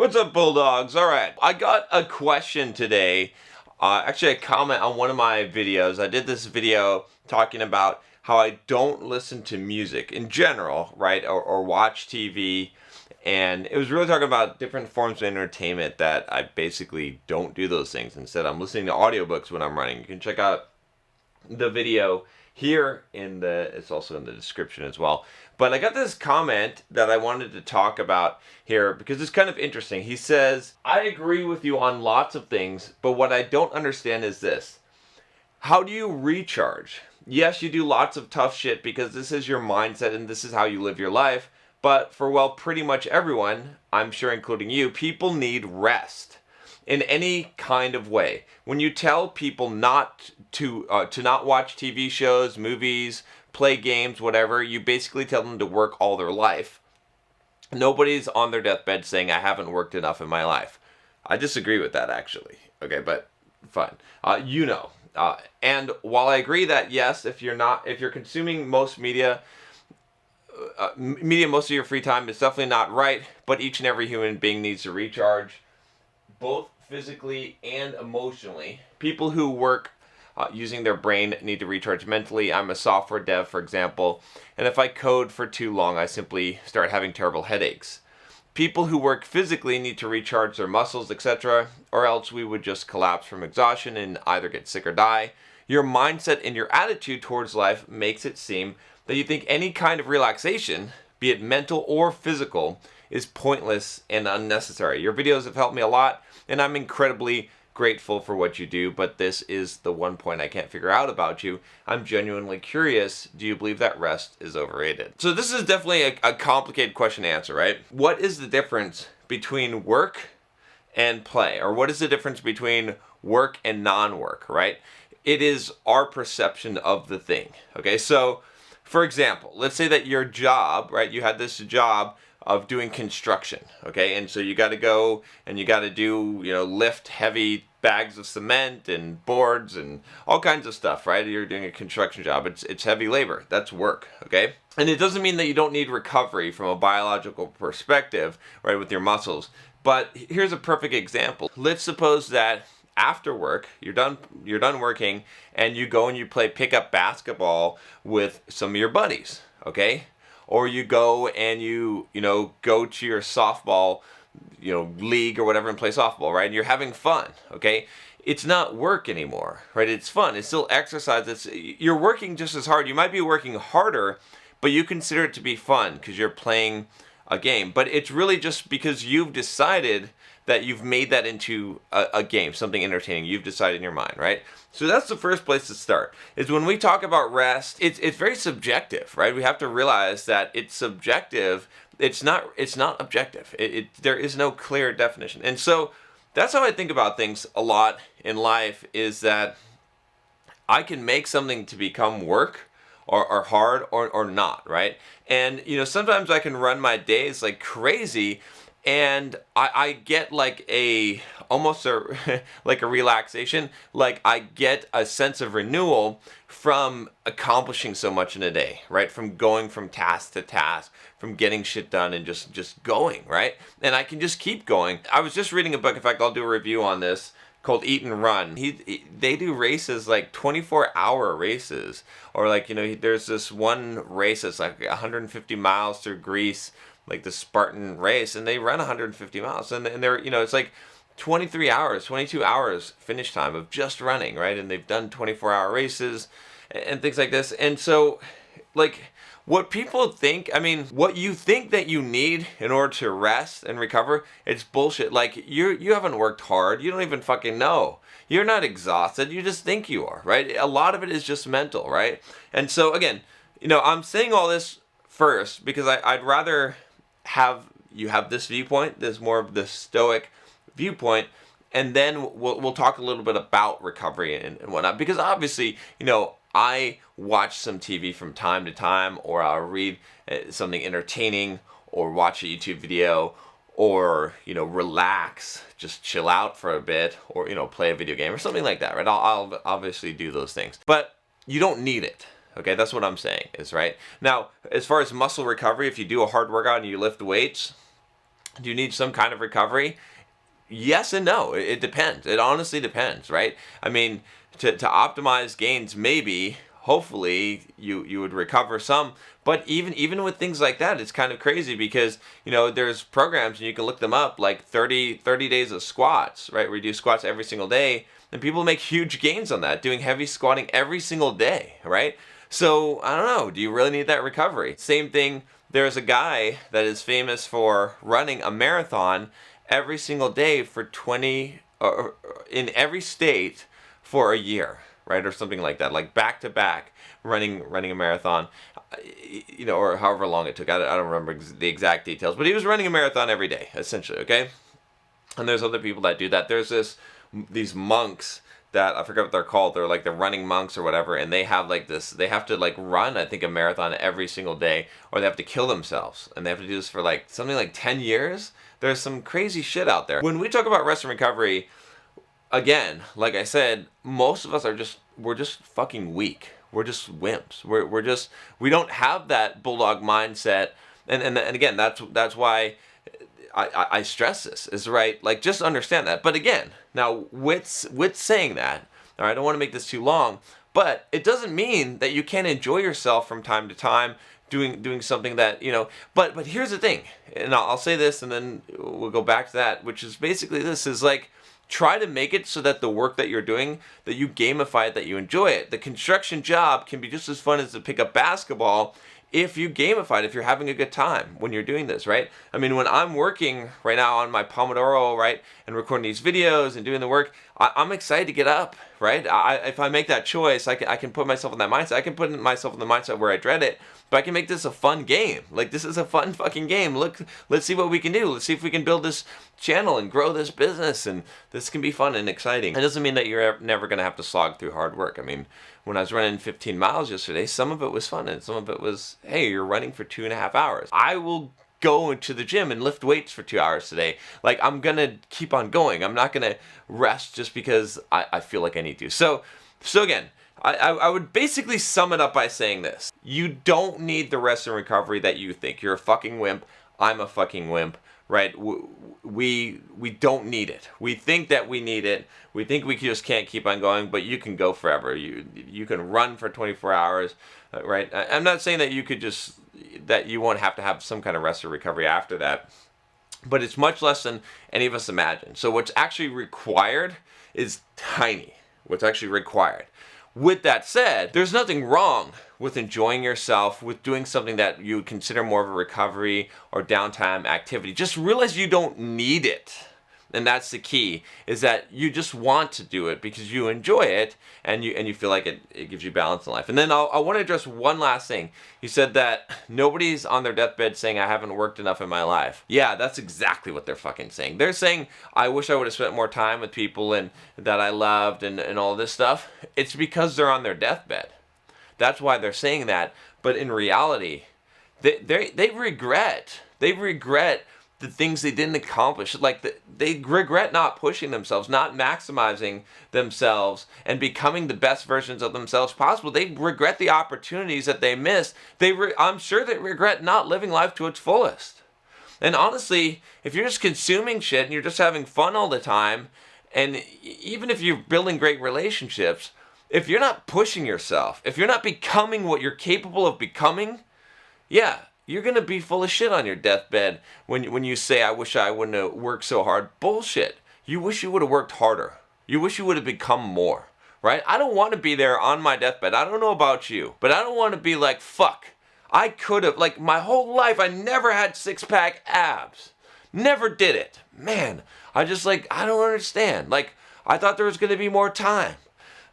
What's up, Bulldogs? All right, I got a question today. Actually, a comment on one of my videos. I did this video talking about how I don't listen to music in general, right, or watch TV. And it was really talking about different forms of entertainment that I basically don't do those things. Instead, I'm listening to audiobooks when I'm running. You can check out the video here it's also in the description as well. But I got this comment that I wanted to talk about here because it's kind of interesting. He says, I agree with you on lots of things, but what I don't understand is this. How do you recharge? Yes, you do lots of tough shit because this is your mindset and this is how you live your life. But for, well, pretty much everyone, I'm sure including you, people need rest in any kind of way. When you tell people not to not watch TV shows, movies, play games, whatever, you basically tell them to work all their life. Nobody's on their deathbed saying, I haven't worked enough in my life. I disagree with that, actually. Okay, but fine. And while I agree that, yes, if you're consuming most media most of your free time, is definitely not right, but each and every human being needs to recharge, both physically and emotionally. People who work using their brain need to recharge mentally. I'm a software dev, for example, and if I code for too long, I simply start having terrible headaches. People who work physically need to recharge their muscles, etc., or else we would just collapse from exhaustion and either get sick or die. Your mindset and your attitude towards life makes it seem that you think any kind of relaxation, be it mental or physical, is pointless and unnecessary. Your videos have helped me a lot, and I'm incredibly grateful for what you do, but this is the one point I can't figure out about you. I'm genuinely curious, do you believe that rest is overrated? So this is definitely a complicated question to answer, right? What is the difference between work and play? Or what is the difference between work and non-work, right? It is our perception of the thing, okay? So, for example, let's say that your job, right, you had this job of doing construction, okay, and so you got to go and you got to do, lift heavy bags of cement and boards and all kinds of stuff, right? You're doing a construction job. It's heavy labor. That's work, okay? And it doesn't mean that you don't need recovery from a biological perspective, right, with your muscles. But here's a perfect example. Let's suppose that after work, you're done working, and you go and you play pickup basketball with some of your buddies, okay? Or you go and you go to your softball, league or whatever and play softball, right? And you're having fun, okay? It's not work anymore, right? It's fun. It's still exercise. You're working just as hard. You might be working harder, but you consider it to be fun because you're playing a game. But it's really just because you've decided that you've made that into a game, something entertaining. You've decided in your mind, right? So that's the first place to start, is when we talk about rest, it's very subjective, right? We have to realize that it's subjective. It's not objective. There is no clear definition. And so that's how I think about things a lot in life, is that I can make something to become work or hard or not, right? And, sometimes I can run my days like crazy, and I get like almost like a relaxation, like I get a sense of renewal from accomplishing so much in a day, right? From going from task to task, from getting shit done and just going, right? And I can just keep going. I was just reading a book, in fact, I'll do a review on this, called Eat and Run. They do races, like 24-hour races, or like, there's this one race that's like 150 miles through Greece, like the Spartan race, and they run 150 miles, and they're, it's like 23 hours, 22 hours finish time of just running, right? And they've done 24-hour races and things like this. And so, like, what people think, what you think that you need in order to rest and recover, it's bullshit. Like, you haven't worked hard. You don't even fucking know. You're not exhausted. You just think you are, right? A lot of it is just mental, right? And so, again, I'm saying all this first because I'd rather have you have this viewpoint, this more of the stoic viewpoint, and then we'll talk a little bit about recovery and whatnot, because obviously, I watch some TV from time to time, or I'll read something entertaining, or watch a YouTube video, or, relax, just chill out for a bit, or, play a video game or something like that, right? I'll obviously do those things, but you don't need it. Okay, that's what I'm saying, is right. Now, as far as muscle recovery, if you do a hard workout and you lift weights, Do you need some kind of recovery? Yes and no. It depends. It honestly depends, right? I mean, to optimize gains, maybe, hopefully, you would recover some. But even with things like that, it's kind of crazy because, there's programs, and you can look them up, like 30 days of squats, right? Where you do squats every single day, and people make huge gains on that, doing heavy squatting every single day, right? So, I don't know. Do you really need that recovery? Same thing. There's a guy that is famous for running a marathon every single day for 20 in every state for a year, right? Or something like that, like back to back running a marathon, or however long it took. I don't remember the exact details, but he was running a marathon every day, essentially, okay? And there's other people that do that. There's these monks that I forget what they're called. They're like the running monks or whatever, and they have like this. They have to like run, I think, a marathon every single day, or they have to kill themselves, and they have to do this for like something like 10 years. There's some crazy shit out there. When we talk about rest and recovery, again, like I said, most of us we're just fucking weak. We're just wimps. We don't have that bulldog mindset, and again, that's why I stress this, is right. Like, just understand that. But again, now with saying that, all right, I don't want to make this too long, but it doesn't mean that you can't enjoy yourself from time to time doing something that, but here's the thing, and I'll say this and then we'll go back to that, which is basically this, is like, try to make it so that the work that you're doing, that you gamify it, that you enjoy it. The construction job can be just as fun as to pick up basketball if you gamify it, if you're having a good time when you're doing this, right? I mean, when I'm working right now on my Pomodoro, right, and recording these videos and doing the work, I'm excited to get up, right? If I make that choice, I can put myself in that mindset. I can put myself in the mindset where I dread it, but I can make this a fun game. Like, this is a fun fucking game. Look, let's see what we can do. Let's see if we can build this channel and grow this business, and this can be fun and exciting. It doesn't mean that you're never going to have to slog through hard work. I mean, when I was running 15 miles yesterday, some of it was fun, and some of it was, hey, you're running for 2.5 hours. I will go into the gym and lift weights for 2 hours today. Like, I'm going to keep on going. I'm not going to rest just because I feel like I need to. So again, I would basically sum it up by saying this. You don't need the rest and recovery that you think. You're a fucking wimp. I'm a fucking wimp, right? We don't need it. We think that we need it. We think we just can't keep on going, but you can go forever. You can run for 24 hours, right? I'm not saying that that you won't have to have some kind of rest or recovery after that, but it's much less than any of us imagine. So what's actually required is tiny. What's actually required. With that said, there's nothing wrong with enjoying yourself, with doing something that you would consider more of a recovery or downtime activity. Just realize you don't need it. And that's the key, is that you just want to do it because you enjoy it and you feel like it gives you balance in life. And then I want to address one last thing. You said that nobody's on their deathbed saying, I haven't worked enough in my life. Yeah, that's exactly what they're fucking saying. They're saying, I wish I would have spent more time with people and that I loved and all this stuff. It's because they're on their deathbed. That's why they're saying that. But in reality, they regret the things they didn't accomplish. Like, they regret not pushing themselves, not maximizing themselves, and becoming the best versions of themselves possible. They regret the opportunities that they missed. I'm sure they regret not living life to its fullest. And honestly, if you're just consuming shit and you're just having fun all the time, and even if you're building great relationships, if you're not pushing yourself, if you're not becoming what you're capable of becoming, yeah, you're going to be full of shit on your deathbed when you say, I wish I wouldn't have worked so hard. Bullshit. You wish you would have worked harder. You wish you would have become more, right? I don't want to be there on my deathbed. I don't know about you, but I don't want to be like, fuck, I could have, like, my whole life, I never had six-pack abs. Never did it. Man, I don't understand. Like, I thought there was going to be more time.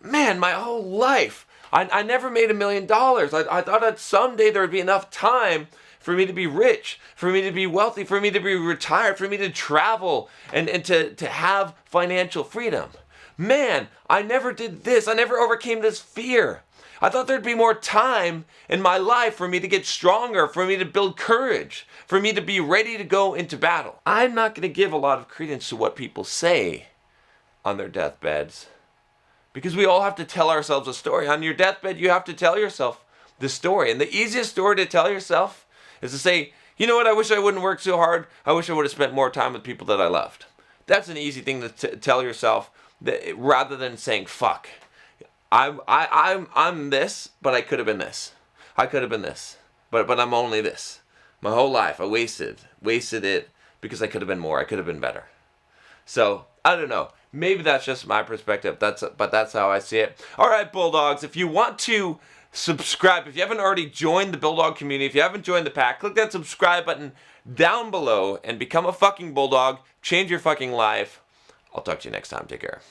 Man, my whole life, I never made $1 million. I thought that someday there would be enough time for me to be rich, for me to be wealthy, for me to be retired, for me to travel and to have financial freedom. Man, I never did this. I never overcame this fear. I thought there'd be more time in my life for me to get stronger, for me to build courage, for me to be ready to go into battle. I'm not going to give a lot of credence to what people say on their deathbeds, because we all have to tell ourselves a story. On your deathbed, you have to tell yourself the story. And the easiest story to tell yourself is to say, You know what? I wish I wouldn't work so hard. I wish I would have spent more time with people that I loved. That's an easy thing to tell yourself, that, rather than saying fuck. I'm this, but I could have been this. I could have been this, but I'm only this. My whole life I wasted it because I could have been more. I could have been better. So I don't know. Maybe that's just my perspective. But that's how I see it. All right, Bulldogs. If you want to subscribe, if you haven't already joined the Bulldog community, if you haven't joined the pack, click that subscribe button down below and become a fucking Bulldog. Change your fucking life. I'll talk to you next time. Take care.